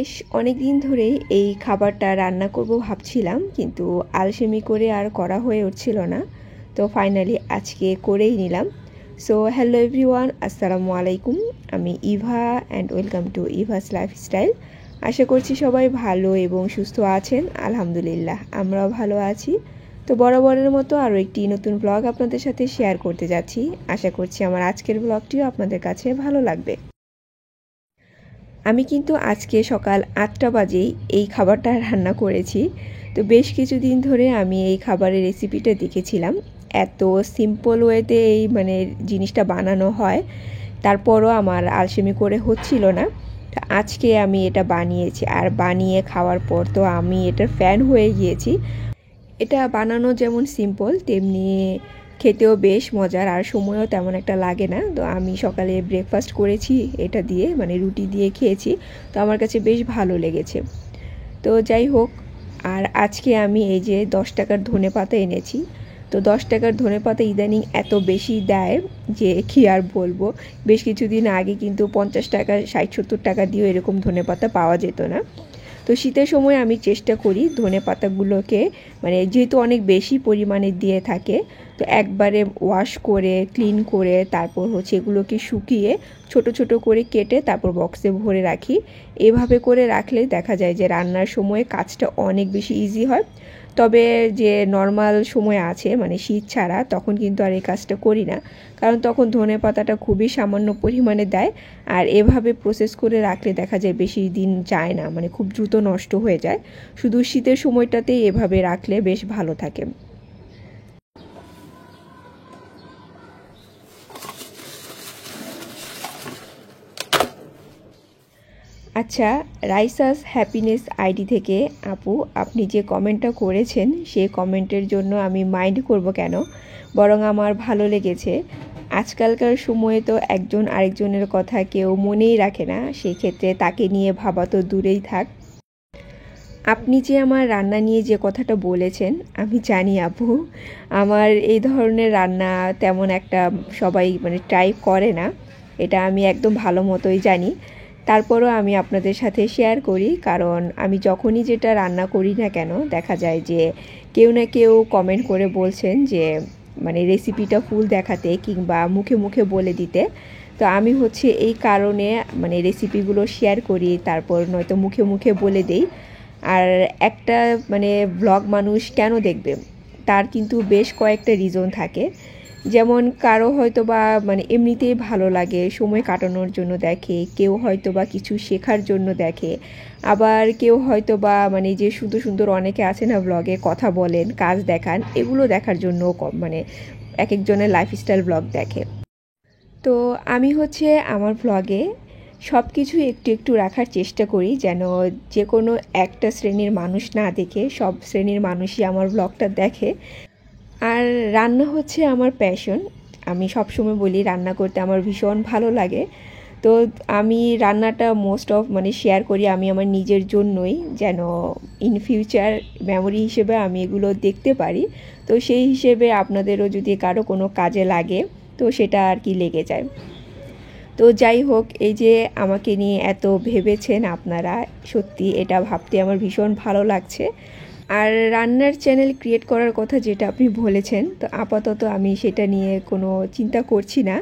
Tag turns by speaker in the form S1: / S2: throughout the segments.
S1: বেশ অনেক দিন ধরেই এই খাবারটা রান্না করব ভাবছিলাম, কিন্তু আলসেমি করে আর করা হয়ে উঠছিল না। তো ফাইনালি আজকে করেই নিলাম। সো হ্যালো এভরিওয়ান, আসসালামু আলাইকুম। আমি Eva and welcome to Eva's Lifestyle. আশা করছি সবাই ভালো এবং সুস্থ আছেন। আলহামদুলিল্লাহ আমরাও ভালো আছি। তো বরাবরের মতো আরও একটি নতুন ব্লগ আপনাদের সাথে শেয়ার করতে যাচ্ছি। আশা করছি আমার আজকের ব্লগটিও আপনাদের কাছে ভালো লাগবে। আমি কিন্তু আজকে সকাল 8টা বাজেই এই খাবারটা রান্না করেছি। তো বেশ কিছুদিন ধরে আমি এই খাবারের রেসিপিটা দেখেছিলাম, এত সিম্পল ওয়েতে এই জিনিসটা বানানো হয়, তারপরও আমার আলসেমি করে হচ্ছিল না। তো আজকে আমি এটা বানিয়েছি, আর বানিয়ে খাওয়ার পর তো আমি এটার ফ্যান হয়ে গিয়েছি। এটা বানানো যেমন সিম্পল, তেমনি খেতেও বেশ মজার, আর সময়ও তেমন একটা লাগে না। তো আমি সকালে ব্রেকফাস্ট করেছি এটা দিয়ে, রুটি দিয়ে খেয়েছি। তো আমার কাছে বেশ ভালো লেগেছে। তো যাই হোক, আর আজকে আমি এই যে 10 টাকার ধনেপাতা এনেছি। তো 10 টাকার ধনেপাতা ইদানিং এত বেশি দেয় যে কি আর বলবো। বেশ কিছুদিন আগে কিন্তু 50 টাকা 60-70 টাকা দিয়েও এরকম ধনেপাতা পাওয়া যেত না। তো শীতের সময় আমি চেষ্টা করি ধনে পাতাগুলোকে যেহেতু অনেক বেশি পরিমাণে দিয়ে থাকে, তো একবারে ওয়াশ করে ক্লিন করে তারপর এগুলোকে শুকিয়ে ছোট ছোট করে কেটে তারপর বক্সে ভরে রাখি। এভাবে করে রাখলে দেখা যায় যে রান্নার সময় কাজটা অনেক বেশি ইজি হয়। তবে যে নর্মাল সময় আছে শীত ছাড়া, তখন কিন্তু আর এই কাজটা করি না, কারণ তখন ধনে পাতাটা খুবই সামান্য পরিমাণে দেয়। আর এভাবে প্রসেস করে রাখলে দেখা যায় বেশি দিন যায় না, খুব দ্রুত নষ্ট হয়ে যায়। শুধু শীতের সময়টাতেই এভাবে রাখলে বেশ ভালো থাকে। আচ্ছা, রাইসাস হ্যাপিনেস আইডি থেকে আপু, আপনি যে কমেন্টটা করেছেন সেই কমেন্টের জন্য আমি মাইন্ড করব কেন, বরং আমার ভালো লেগেছে। আজকালকার সময়ে তো একজন আরেকজনের কথা কেউ মনেই রাখে না, সেই ক্ষেত্রে তাকে নিয়ে ভাবা তো দূরেই থাক। আপনি যে আমার রান্না নিয়ে যে কথাটা বলেছেন, আমি জানি আপু আমার এই ধরনের রান্না তেমন একটা সবাই ট্রাই করে না, এটা আমি একদম ভালো মতোই জানি। তারপরও আমি আপনাদের সাথে শেয়ার করি, কারণ আমি যখনই যেটা রান্না করি না কেন দেখা যায় যে কেউ না কেউ কমেন্ট করে বলছেন যে রেসিপিটা ফুল দেখাতে কিংবা মুখে মুখে বলে দিতে। তো আমি এই কারণে রেসিপিগুলো শেয়ার করি, তারপর নয়তো মুখে মুখে বলে দেই। আর একটা ব্লগ মানুষ কেন দেখবে, তার কিন্তু বেশ কয়েকটা রিজন থাকে। যেমন কারো হয়তো বা এমনিতেই ভালো লাগে, সময় কাটানোর জন্য দেখে, কেউ হয়তো বা কিছু শেখার জন্য দেখে, আবার কেউ হয়তো বা যে সুন্দর সুন্দর অনেকে আছে না ব্লগে কথা বলেন, কাজ দেখান, এগুলো দেখার জন্য এক একজনের লাইফস্টাইল ব্লগ দেখে। তো আমি আমার ব্লগে সব কিছু একটু একটু রাখার চেষ্টা করি, যেন যে কোনো একটা শ্রেণীর মানুষ না দেখে সব শ্রেণীর মানুষই আমার ব্লগটা দেখে। আর রান্না আমার প্যাশন। আমি সবসময় বলি রান্না করতে আমার ভীষণ ভালো লাগে। তো আমি রান্নাটা মোস্ট অফ শেয়ার করি আমি আমার নিজের জন্যই, যেন ইন ফিউচার মেমোরি হিসেবে আমি এগুলো দেখতে পারি। তো সেই হিসেবে আপনাদেরও যদি কারো কোনো কাজে লাগে তো সেটা আর কি লেগে যায়। তো যাই হোক, এই যে আমাকে নিয়ে এত ভেবেছেন আপনারা, সত্যি এটা ভাবতে আমার ভীষণ ভালো লাগছে। আর রান্নার চ্যানেল ক্রিয়েট করার কথা যেটা আপনি বলেছেন, তো আপাতত আমি সেটা নিয়ে কোনো চিন্তা করছি না।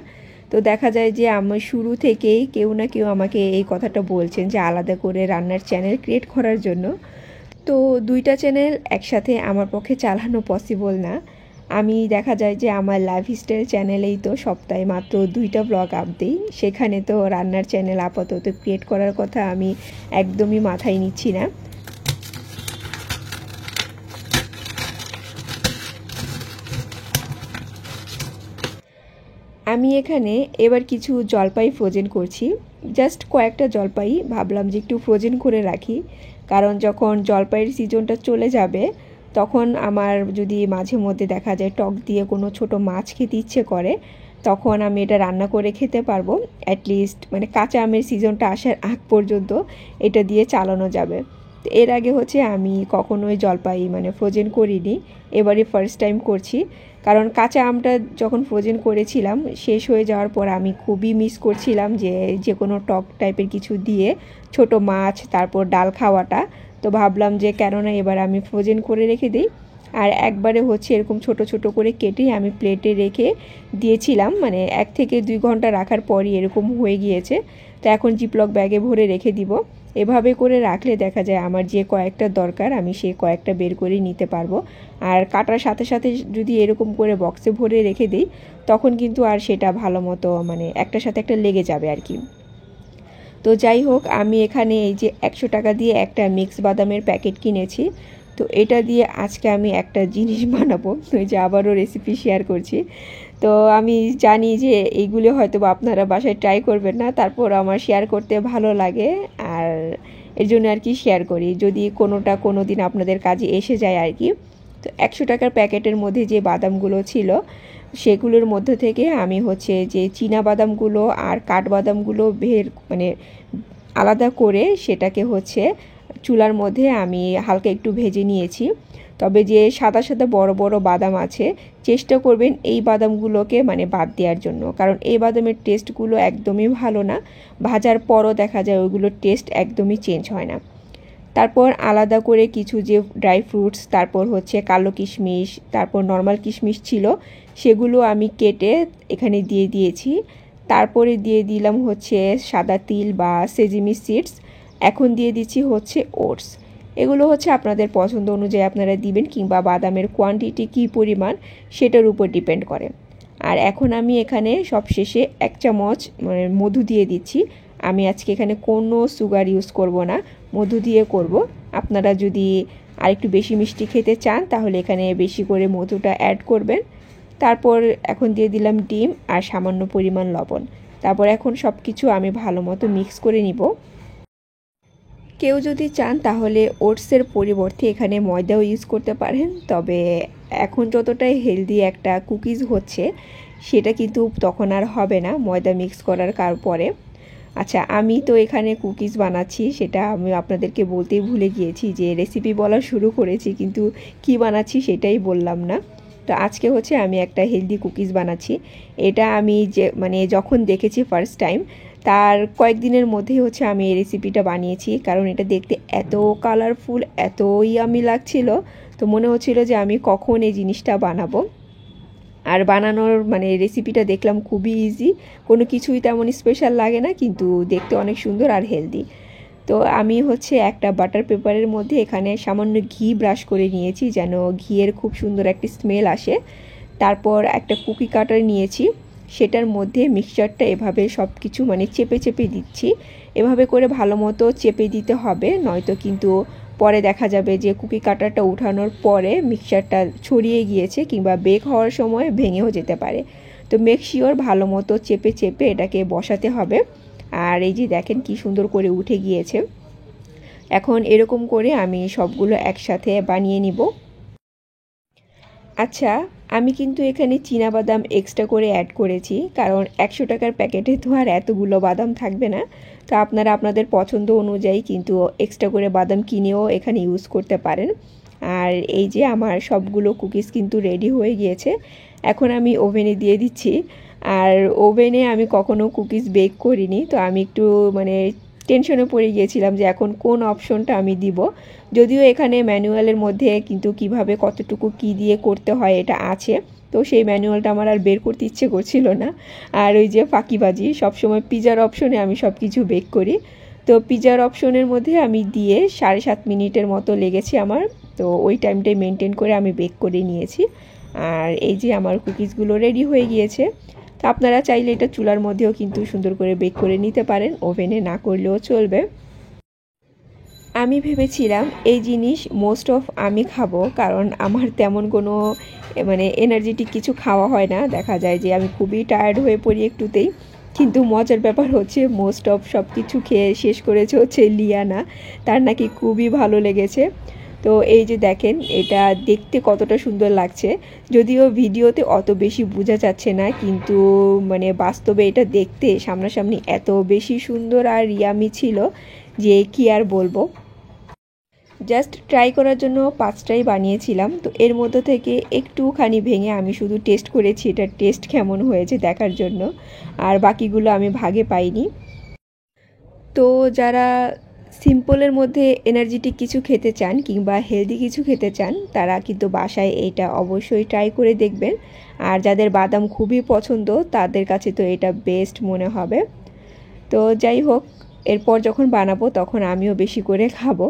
S1: তো দেখা যায় যে আমার শুরু থেকেই কেউ না কেউ আমাকে এই কথাটা বলছেন যে আলাদা করে রান্নার চ্যানেল ক্রিয়েট করার জন্য। তো দুইটা চ্যানেল একসাথে আমার পক্ষে চালানো পসিবল না। আমি দেখা যায় যে আমার লাইফস্টাইল চ্যানেলেই তো সপ্তাহে মাত্র 2টা ব্লগ আপ দিই, সেখানে তো রান্নার চ্যানেল আপাতত ক্রিয়েট করার কথা আমি একদমই মাথায় নিচ্ছি না। আমি এখানে এবার কিছু জলপাই ফ্রোজেন করছি। জাস্ট কয়েকটা জলপাই ভাবলাম যে একটু ফ্রোজেন করে রাখি, কারণ যখন জলপাইয়ের সিজনটা চলে যাবে তখন আমার যদি মাঝে মধ্যে দেখা যায় টক দিয়ে কোনো ছোট মাছ খেতে ইচ্ছে করে, তখন আমি এটা রান্না করে খেতে পারবো। অ্যাটলিস্ট কাঁচা আমের সিজনটা আসার আগ পর্যন্ত এটা দিয়ে চালানো যাবে। তো এর আগে হচ্ছে আমি কখনোই জলপাই মানে ফ্রোজেন করিনি, এবারে ফার্স্ট টাইম করছি। কারণ কাঁচা আমটা যখন ফ্রোজেন করেছিলাম শেষ হয়ে যাওয়ার পর আমি খুবই মিস করছিলাম যে কোনো টক টাইপের কিছু দিয়ে ছোট মাছ তারপর ডাল খাওয়াটা। তো ভাবলাম যে কেননা এবার আমি ফ্রোজেন করে রেখে দিই। আর একবারে হচ্ছে এরকম ছোট ছোট করে কেটে আমি প্লেটে রেখে দিয়েছিলাম, মানে 1 থেকে 2 ঘন্টা রাখার পরই এরকম হয়ে গিয়েছে। তো এখন জিপলক ব্যাগে ভরে রেখে দিব। এভাবে করে রাখলে দেখা যায় আমার যে কয়েকটা দরকার আমি সেই কয়েকটা বের করে নিতে পারবো। আর কাটার সাথে সাথে যদি এরকম করে বক্সে ভরে রেখে দিই তখন কিন্তু আর সেটা ভালো মতো মানে একটার সাথে একটা লেগে যাবে আর কি। তো যাই হোক, আমি এখানে এই যে 100 টাকা দিয়ে একটা মিক্স বাদামের প্যাকেট কিনেছি। তো এটা দিয়ে আজকে আমি একটা জিনিস বানাবো, ওই যে আবারও রেসিপি শেয়ার করছি। তো আমি জানি যে এইগুলো হয়তো আপনারা বাসায় ট্রাই করবেন না, তারপর আমার শেয়ার করতে ভালো লাগে আর এর জন্য আর কি শেয়ার করি, যদি কোনোটা কোনো দিন আপনাদের কাজে এসে যায় আর কি। তো 100 টাকার প্যাকেটের মধ্যে যে বাদামগুলো ছিল সেগুলোর মধ্যে থেকে আমি হচ্ছে যে চীনা বাদামগুলো আর কাঠবাদামগুলো মানে আলাদা করে সেটাকে হচ্ছে চুলার মধ্যে আমি হালকা একটু ভেজে নিয়েছি। তবে যে সাদা সাদা বড় বড় বাদাম আছে চেষ্টা করবেন এই বাদামগুলোকে মানে বাদ দেওয়ার জন্য, কারণ এই বাদামের টেস্টগুলো একদমই ভালো না, ভাজার পরও দেখা যায় ওইগুলোর টেস্ট একদমই চেঞ্জ হয় না। তারপর আলাদা করে কিছু যে ড্রাই ফ্রুটস, তারপর হচ্ছে কালো কিশমিশ, তারপর নর্মাল কিশমিশ ছিল সেগুলো আমি কেটে এখানে দিয়ে দিয়েছি। তারপরে দিয়ে দিলাম হচ্ছে সাদা তিল বা সেজিমি সিডস। এখন দিয়ে দিচ্ছি হচ্ছে ওটস। এগুলো হচ্ছে আপনাদের পছন্দ অনুযায়ী আপনারা দিবেন, কিংবা বাদামের কোয়ান্টিটি কী পরিমাণ সেটার উপর ডিপেন্ড করে। আর এখন আমি এখানে সবশেষে 1 চামচ মানে মধু দিয়ে দিচ্ছি। আমি আজকে এখানে কোনো সুগার ইউজ করব না, মধু দিয়ে করব। আপনারা যদি আরেকটু বেশি মিষ্টি খেতে চান তাহলে এখানে বেশি করে মধুটা অ্যাড করবেন। তারপর এখন দিয়ে দিলাম ডিম আর সামান্য পরিমাণ লবণ। তারপর এখন সব কিছু আমি ভালো মতো মিক্স করে নিব। কেউ যদি চান তাহলে ওটসের পরিবর্তে এখানে ময়দাও ইউজ করতে পারেন, তবে এখন যতটাই হেলদি একটা কুকিজ হচ্ছে সেটা কিন্তু তখন আর হবে না ময়দা মিক্স করার পরে। আচ্ছা, আমি তো এখানে কুকিজ বানাচ্ছি, সেটা আমি আপনাদেরকে বলতেই ভুলে গিয়েছি যে রেসিপি বলা শুরু করেছি কিন্তু কি বানাচ্ছি সেটাই বললাম না। তো আজকে হচ্ছে আমি একটা হেলদি কুকিজ বানাচ্ছি। এটা আমি যে মানে যখন দেখেছি ফার্স্ট টাইম তার কয়েকদিনের মধ্যেই হচ্ছে আমি এই রেসিপিটা বানিয়েছি, কারণ এটা দেখতে এত কালারফুল এত ইয়ামি লাগছিল, তো মনে হচ্ছিল যে আমি কখন এই জিনিসটা বানাবো। আর বানানোর মানে রেসিপিটা দেখলাম খুবই ইজি, কোনো কিছুই তেমন স্পেশাল লাগে না, কিন্তু দেখতে অনেক সুন্দর আর হেলদি। তো আমি হচ্ছে একটা বাটার পেপারের মধ্যে এখানে সামান্য ঘি ব্রাশ করে নিয়েছি যেন ঘিয়ের খুব সুন্দর একটা স্মেল আসে। তারপর একটা কুকি কাটার নিয়েছি, সেটার মধ্যে মিক্সচারটা এভাবে সব কিছু মানে চেপে চেপে দিচ্ছি। এভাবে করে ভালো মতো চেপে দিতে হবে, নয়তো কিন্তু পরে দেখা যাবে যে কুকি কাটারটা উঠানোর পরে মিক্সচারটা ছড়িয়ে গিয়েছে কিংবা বেক হওয়ার সময় ভেঙেও যেতে পারে। তো মেক শিওর ভালো মতো চেপে চেপে এটাকে বসাতে হবে। আর এই যে দেখেন কি সুন্দর করে উঠে গিয়েছে। এখন এরকম করে আমি সবগুলো একসাথে বানিয়ে নিব। আচ্ছা, আমি কিন্তু এখানে চীনাবাদাম এক্সট্রা করে অ্যাড করেছি, কারণ 100 টাকার প্যাকেটে তো আর এতগুলো বাদাম থাকবে না। তো আপনারা আপনাদের পছন্দ অনুযায়ী কিন্তু এক্সট্রা করে বাদাম কিনেও এখানে ইউজ করতে পারেন। আর এই যে আমার সবগুলো কুকিজ কিন্তু রেডি হয়ে গিয়েছে, এখন আমি ওভেনে দিয়ে দিচ্ছি। আর ওভেনে আমি কখনো কুকিজ বেক করিনি, তো আমি একটু মানে টেনশনে পড়ে গিয়েছিলাম যে এখন কোন অপশনটা আমি দিব। যদিও এখানে ম্যানুয়ালের মধ্যে কিন্তু কিভাবে কতটুকু কি দিয়ে করতে হয় এটা আছে, তো সেই ম্যানুয়ালটা আমার আর বের করতে ইচ্ছে করছিল না। আর ওই যে ফাঁকিবাজি, সবসময় পিজার অপশনে আমি সব কিছু বেক করি। তো পিজার অপশনের মধ্যে আমি দিয়ে 7.5 মিনিটের মতো লেগেছে আমার। তো ওই টাইমটাই মেনটেন করে আমি বেক করে নিয়েছি। আর এই যে আমার কুকিজগুলো রেডি হয়ে গিয়েছে। তো আপনারা চাইলে এটা চুলার মধ্যেও কিন্তু সুন্দর করে বেক করে নিতে পারেন, ওভেনে না করলেও চলবে। আমি ভেবেছিলাম এই জিনিস মোস্ট অফ আমি খাবো, কারণ আমার তেমন কোনো মানে এনার্জেটিক কিছু খাওয়া হয় না, দেখা যায় যে আমি খুবই টায়ার্ড হয়ে পড়ি একটুতেই। কিন্তু মজার ব্যাপার হচ্ছে মোস্ট অফ সব কিছু খেয়ে শেষ করেছে হচ্ছে লিয়ানা, তার নাকি খুবই ভালো লেগেছে। তো এই যে দেখেন এটা দেখতে কতটা সুন্দর লাগছে, যদিও ভিডিওতে অত বেশি বোঝা যাচ্ছে না, কিন্তু মানে বাস্তবে এটা দেখতে সামনাসামনি এত বেশি সুন্দর আর ইয়ামি ছিল যে কি আর বলবো। জাস্ট ট্রাই করার জন্য 5টাই বানিয়েছিলাম। তো এর মধ্যে থেকে একটুখানি ভেঙে আমি শুধু টেস্ট করেছি এটার টেস্ট কেমন হয়েছে দেখার জন্য, আর বাকিগুলো আমি ভাগে পাইনি। তো যারা সিম্পলের মধ্যে এনার্জেটিক কিছু খেতে চান কিংবা হেলদি কিছু খেতে চান তারা কিন্তু বাসায় এটা অবশ্যই ট্রাই করে দেখবেন। আর যাদের বাদাম খুবই পছন্দ তাদের কাছে তো এটা বেস্ট মনে হবে। তো যাই হোক, এরপর যখন বানাবো তখন আমিও বেশি করে খাবো।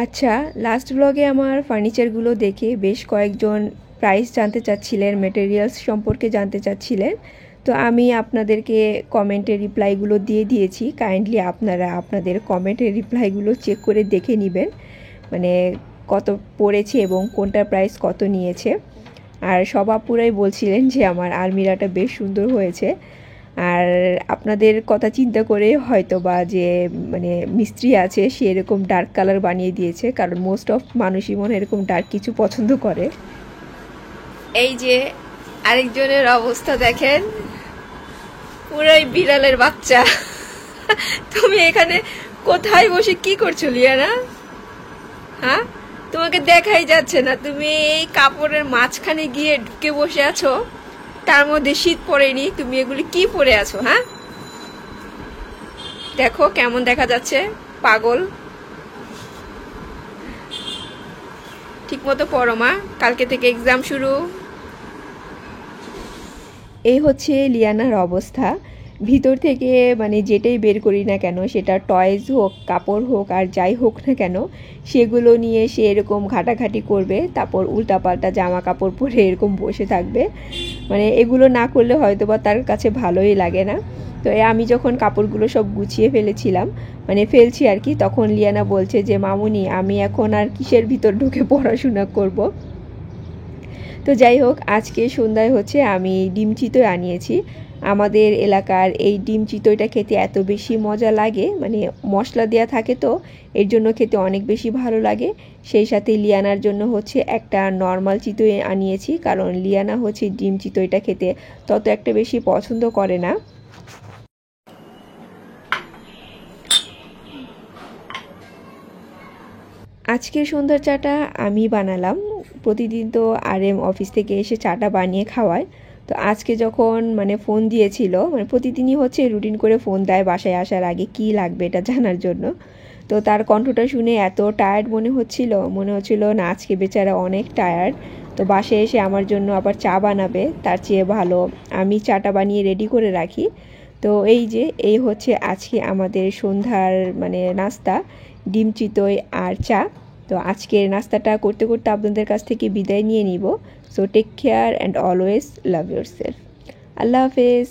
S1: আচ্ছা, লাস্ট ব্লগে আমার ফার্নিচারগুলো দেখে বেশ কয়েকজন প্রাইস জানতে চাচ্ছিলেন, মেটেরিয়ালস সম্পর্কে জানতে চাচ্ছিলেন। তো আমি আপনাদেরকে কমেন্টের রিপ্লাইগুলো দিয়ে দিয়েছি। কাইন্ডলি আপনারা আপনাদের কমেন্টের রিপ্লাইগুলো চেক করে দেখে নেবেন, মানে কত পড়েছে এবং কোনটার প্রাইস কত নিয়েছে। আর সব আপুরাই বলছিলেন যে আমার আলমিরাটা বেশ সুন্দর হয়েছে। আর আপনাদের কথা চিন্তা করে হয়তো বা যে মানে মিস্ত্রি আছে সে এরকম ডার্ক কালার বানিয়ে দিয়েছে, কারণ মোস্ট অফ মানুষই মনে এরকম ডার্ক কিছু পছন্দ করে। এই যে আরেকজনের অবস্থা দেখেন, পুরাই বিড়ালের বাচ্চা। তুমি এখানে কোথায় বসে কি করছো লিয়ানা? হ্যাঁ, তোমাকে দেখাই যাচ্ছে না, তুমি এই কাপড়ের মাঝখানে গিয়ে ঢুকে বসে আছো, তার মধ্যে শীত পড়েনি, তুমি এগুলি কি পরে আছো? হ্যাঁ, দেখো কেমন দেখা যাচ্ছে, পাগল। ঠিক মতো পড়ো মা, কালকে থেকে এক্সাম শুরু। এই হচ্ছে লিয়ানার অবস্থা। ভিতর থেকে মানে যেটাই বের করি না কেন, সেটা টয়েস হোক, কাপড় হোক, আর যাই হোক না কেন, সেগুলো নিয়ে সে এরকম ঘাটাঘাটি করবে, তারপর উল্টাপাল্টা জামা কাপড় পরে এরকম বসে থাকবে। মানে এগুলো না করলে হয়তো বা তার কাছে ভালোই লাগে না। তো আমি যখন কাপড়গুলো সব গুছিয়ে ফেলেছিলাম, মানে ফেলছি আর কি, তখন লিয়ানা বলছে যে মামুনি আমি এখন আর কিসের ভিতর ঢুকে পড়াশোনা করব। তো যাই হোক, আজকে সন্ধ্যায় হচ্ছে আমি ডিম চিতই আনিয়েছি। আমাদের এলাকার এই ডিম চিতইটা খেতে এত বেশি মজা লাগে, মানে মশলা দেওয়া থাকে তো এর জন্য খেতে অনেক বেশি ভালো লাগে। সেই সাথে লিয়ানার জন্য হচ্ছে একটা নর্মাল চিতই আনিয়েছি, কারণ লিয়ানা হচ্ছে ডিম চিতইটা খেতে তত একটা বেশি পছন্দ করে না। আজকের সন্ধ্যার চাটা আমি বানালাম। প্রতিদিন তো RM অফিস থেকে এসে চাটা বানিয়ে খাওয়ায়। তো আজকে যখন মানে ফোন দিয়েছিল, মানে প্রতিদিনই হচ্ছে রুটিন করে ফোন দেয় বাসায় আসার আগে কি লাগবে এটা জানার জন্য। তো তার কণ্ঠটা শুনে এত টায়ার্ড মনে হচ্ছিল না আজকে বেচারা অনেক টায়ার্ড। তো বাসায় এসে আমার জন্য আবার চা বানাবে, তার চেয়ে ভালো আমি চাটা বানিয়ে রেডি করে রাখি। তো এই হচ্ছে আজকে আমাদের সন্ধ্যার মানে নাস্তা, ডিম চিতই আর চা। তো আজকের নাস্তাটা করতে করতে আপনাদের কাছ থেকে বিদায় নিয়ে নিব। So take care and always love yourself. আল্লাহ হাফেজ।